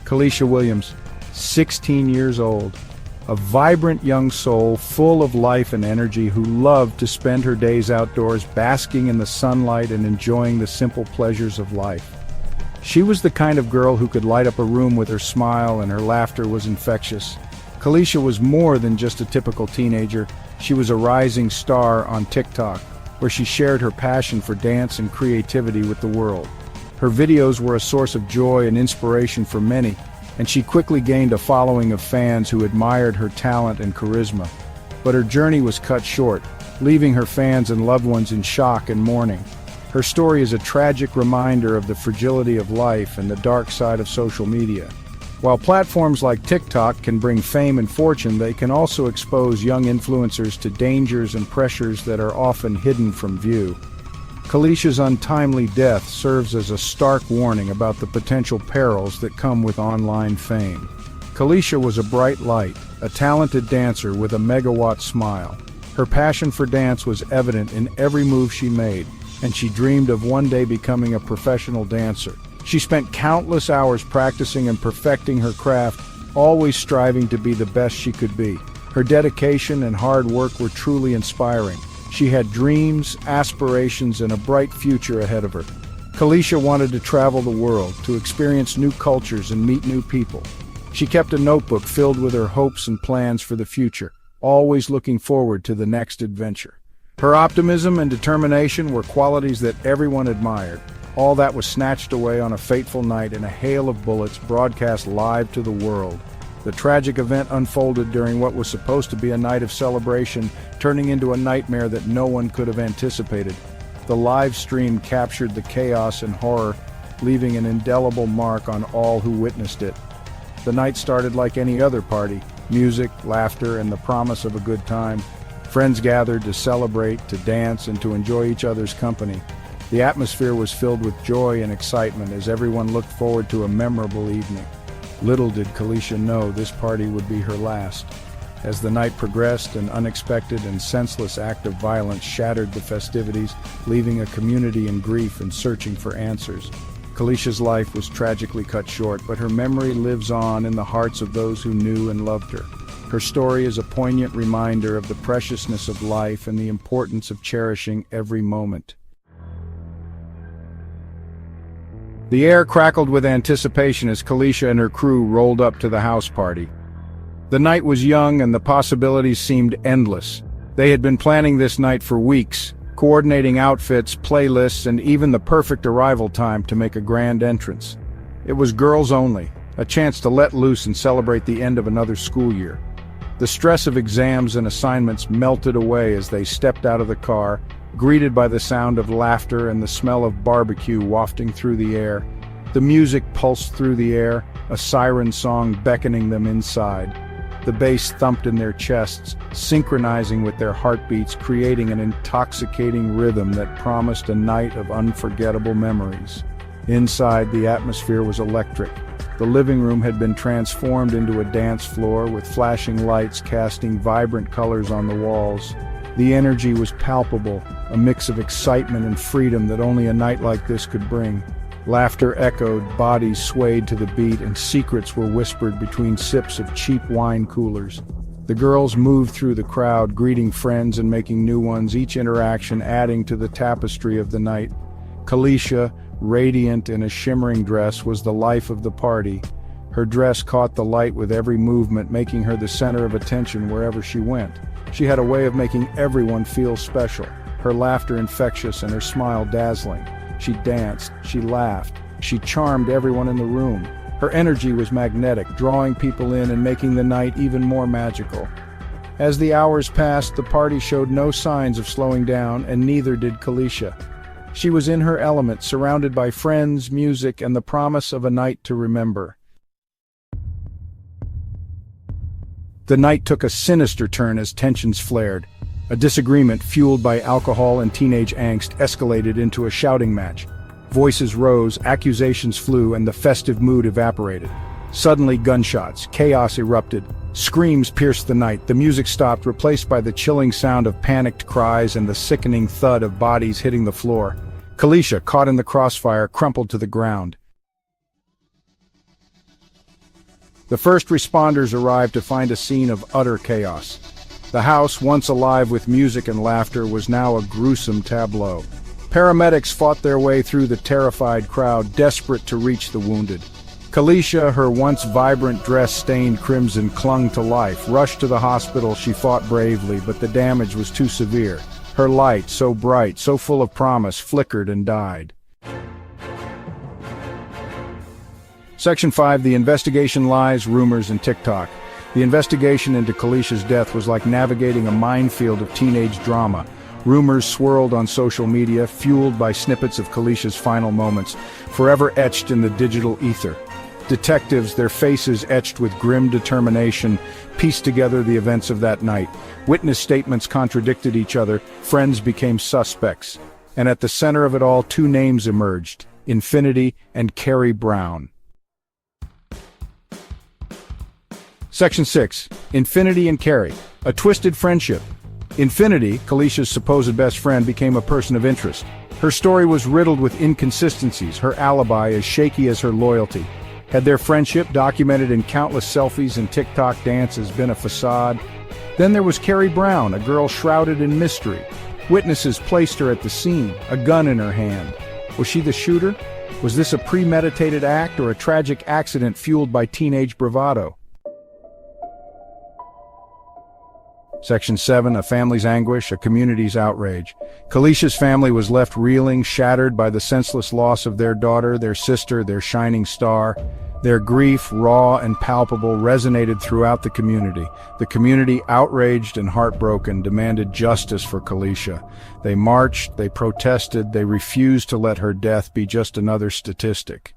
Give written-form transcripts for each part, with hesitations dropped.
Kalisha Williams, 16 years old, a vibrant young soul full of life and energy who loved to spend her days outdoors basking in the sunlight and enjoying the simple pleasures of life. She was the kind of girl who could light up a room with her smile, and her laughter was infectious. Kalisha was more than just a typical teenager. She was a rising star on TikTok, where she shared her passion for dance and creativity with the world. Her videos were a source of joy and inspiration for many, and she quickly gained a following of fans who admired her talent and charisma. But her journey was cut short, leaving her fans and loved ones in shock and mourning. Her story is a tragic reminder of the fragility of life and the dark side of social media. While platforms like TikTok can bring fame and fortune, they can also expose young influencers to dangers and pressures that are often hidden from view. Kalisha's untimely death serves as a stark warning about the potential perils that come with online fame. Kalisha was a bright light, a talented dancer with a megawatt smile. Her passion for dance was evident in every move she made, and she dreamed of one day becoming a professional dancer. She spent countless hours practicing and perfecting her craft, always striving to be the best she could be. Her dedication and hard work were truly inspiring. She had dreams, aspirations, and a bright future ahead of her. Kalisha wanted to travel the world, to experience new cultures and meet new people. She kept a notebook filled with her hopes and plans for the future, always looking forward to the next adventure. Her optimism and determination were qualities that everyone admired. All that was snatched away on a fateful night in a hail of bullets broadcast live to the world. The tragic event unfolded during what was supposed to be a night of celebration, turning into a nightmare that no one could have anticipated. The live stream captured the chaos and horror, leaving an indelible mark on all who witnessed it. The night started like any other party: music, laughter, and the promise of a good time. Friends gathered to celebrate, to dance, and to enjoy each other's company. The atmosphere was filled with joy and excitement as everyone looked forward to a memorable evening. Little did Kalisha know this party would be her last. As the night progressed, an unexpected and senseless act of violence shattered the festivities, leaving a community in grief and searching for answers. Kalisha's life was tragically cut short, but her memory lives on in the hearts of those who knew and loved her. Her story is a poignant reminder of the preciousness of life and the importance of cherishing every moment. The air crackled with anticipation as Kalisha and her crew rolled up to the house party. The night was young and the possibilities seemed endless. They had been planning this night for weeks, coordinating outfits, playlists, and even the perfect arrival time to make a grand entrance. It was girls only, a chance to let loose and celebrate the end of another school year. The stress of exams and assignments melted away as they stepped out of the car, greeted by the sound of laughter and the smell of barbecue wafting through the air. The music pulsed through the air, a siren song beckoning them inside. The bass thumped in their chests, synchronizing with their heartbeats, creating an intoxicating rhythm that promised a night of unforgettable memories. Inside, the atmosphere was electric. The living room had been transformed into a dance floor with flashing lights casting vibrant colors on the walls. The energy was palpable, a mix of excitement and freedom that only a night like this could bring. Laughter echoed, bodies swayed to the beat, and secrets were whispered between sips of cheap wine coolers. The girls moved through the crowd, greeting friends and making new ones, each interaction adding to the tapestry of the night. Kalisha, radiant in a shimmering dress, was the life of the party. Her dress caught the light with every movement, making her the center of attention wherever she went. She had a way of making everyone feel special, her laughter infectious and her smile dazzling. She danced, she laughed, she charmed everyone in the room. Her energy was magnetic, drawing people in and making the night even more magical. As the hours passed, the party showed no signs of slowing down, and neither did Kalisha. She was in her element, surrounded by friends, music, and the promise of a night to remember. The night took a sinister turn as tensions flared. A disagreement fueled by alcohol and teenage angst escalated into a shouting match. Voices rose, accusations flew, and the festive mood evaporated. Suddenly, gunshots, chaos erupted. Screams pierced the night. The music stopped, replaced by the chilling sound of panicked cries and the sickening thud of bodies hitting the floor. Kalisha, caught in the crossfire, crumpled to the ground. The first responders arrived to find a scene of utter chaos. The house, once alive with music and laughter, was now a gruesome tableau. Paramedics fought their way through the terrified crowd, desperate to reach the wounded. Kalisha, her once vibrant dress stained crimson, clung to life. Rushed to the hospital, she fought bravely, but the damage was too severe. Her light, so bright, so full of promise, flickered and died. Section 5. The investigation: lies, rumors, and TikTok. The investigation into Kalisha's death was like navigating a minefield of teenage drama. Rumors swirled on social media, fueled by snippets of Kalisha's final moments, forever etched in the digital ether. Detectives, their faces etched with grim determination, pieced together the events of that night. Witness statements contradicted each other, friends became suspects. And at the center of it all, two names emerged: Infinity and Carrie Brown. Section 6. Infinity and Carrie. A twisted friendship. Infinity, Kalisha's supposed best friend, became a person of interest. Her story was riddled with inconsistencies, her alibi as shaky as her loyalty. Had their friendship, documented in countless selfies and TikTok dances, been a facade? Then there was Carrie Brown, a girl shrouded in mystery. Witnesses placed her at the scene, a gun in her hand. Was she the shooter? Was this a premeditated act or a tragic accident fueled by teenage bravado? Section 7. A family's anguish, a community's outrage. Kalisha's family was left reeling, shattered by the senseless loss of their daughter, their sister, their shining star. Their grief, raw and palpable, resonated throughout the community. The community, outraged and heartbroken, demanded justice for Kalisha. They marched, they protested, they refused to let her death be just another statistic.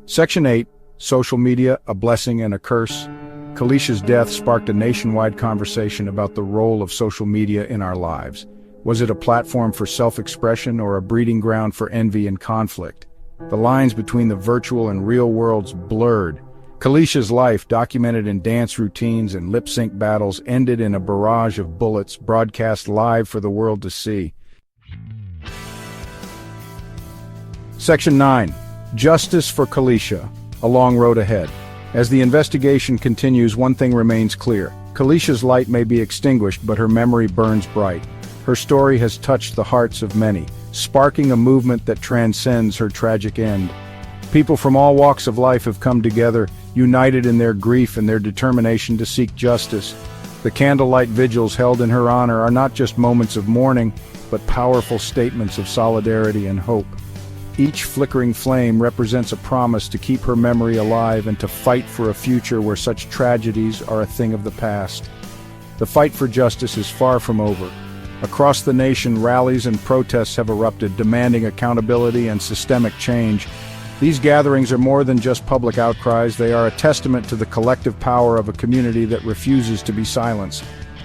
Section 8. Social media, a blessing and a curse. Kalisha's death sparked a nationwide conversation about the role of social media in our lives. Was it a platform for self-expression or a breeding ground for envy and conflict? The lines between the virtual and real worlds blurred. Kalisha's life, documented in dance routines and lip-sync battles, ended in a barrage of bullets broadcast live for the world to see. Section 9. Justice for Kalisha. A long road ahead. As the investigation continues, one thing remains clear. Kalisha's light may be extinguished, but her memory burns bright. Her story has touched the hearts of many, sparking a movement that transcends her tragic end. People from all walks of life have come together, united in their grief and their determination to seek justice. The candlelight vigils held in her honor are not just moments of mourning, but powerful statements of solidarity and hope. Each flickering flame represents a promise to keep her memory alive and to fight for a future where such tragedies are a thing of the past. The fight for justice is far from over. Across the nation, rallies and protests have erupted, demanding accountability and systemic change. These gatherings are more than just public outcries. They are a testament to the collective power of a community that refuses to be silenced.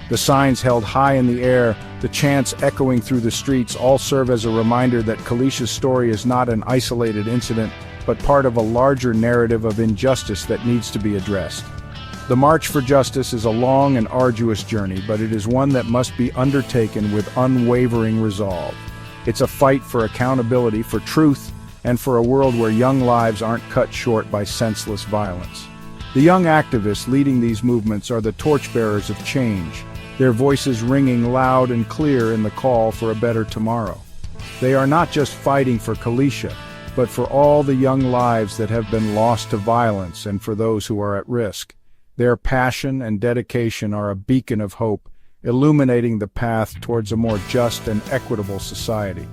The signs held high in the air, the chants echoing through the streets, all serve as a reminder that Kalisha's story is not an isolated incident, but part of a larger narrative of injustice that needs to be addressed. The March for Justice is a long and arduous journey, but it is one that must be undertaken with unwavering resolve. It's a fight for accountability, for truth, and for a world where young lives aren't cut short by senseless violence. The young activists leading these movements are the torchbearers of change, their voices ringing loud and clear in the call for a better tomorrow. They are not just fighting for Kalisha, but for all the young lives that have been lost to violence and for those who are at risk. Their passion and dedication are a beacon of hope, illuminating the path towards a more just and equitable society.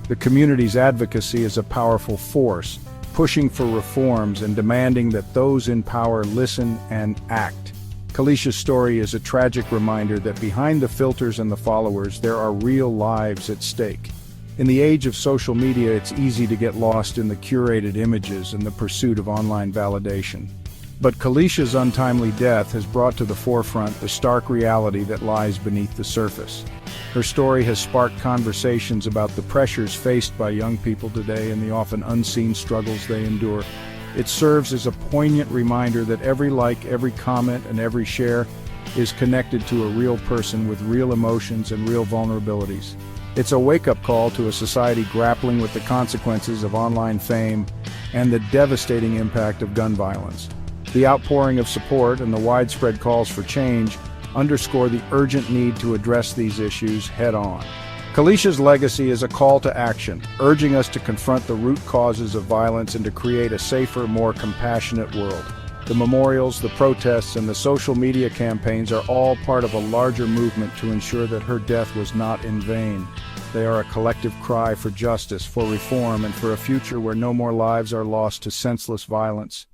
The community's advocacy is a powerful force, pushing for reforms and demanding that those in power listen and act. Kalisha's story is a tragic reminder that behind the filters and the followers, there are real lives at stake. In the age of social media, it's easy to get lost in the curated images and the pursuit of online validation. But Kalisha's untimely death has brought to the forefront the stark reality that lies beneath the surface. Her story has sparked conversations about the pressures faced by young people today and the often unseen struggles they endure. It serves as a poignant reminder that every like, every comment, and every share is connected to a real person with real emotions and real vulnerabilities. It's a wake-up call to a society grappling with the consequences of online fame, and the devastating impact of gun violence. The outpouring of support and the widespread calls for change underscore the urgent need to address these issues head-on. Kalisha's legacy is a call to action, urging us to confront the root causes of violence and to create a safer, more compassionate world. The memorials, the protests, and the social media campaigns are all part of a larger movement to ensure that her death was not in vain. They are a collective cry for justice, for reform, and for a future where no more lives are lost to senseless violence.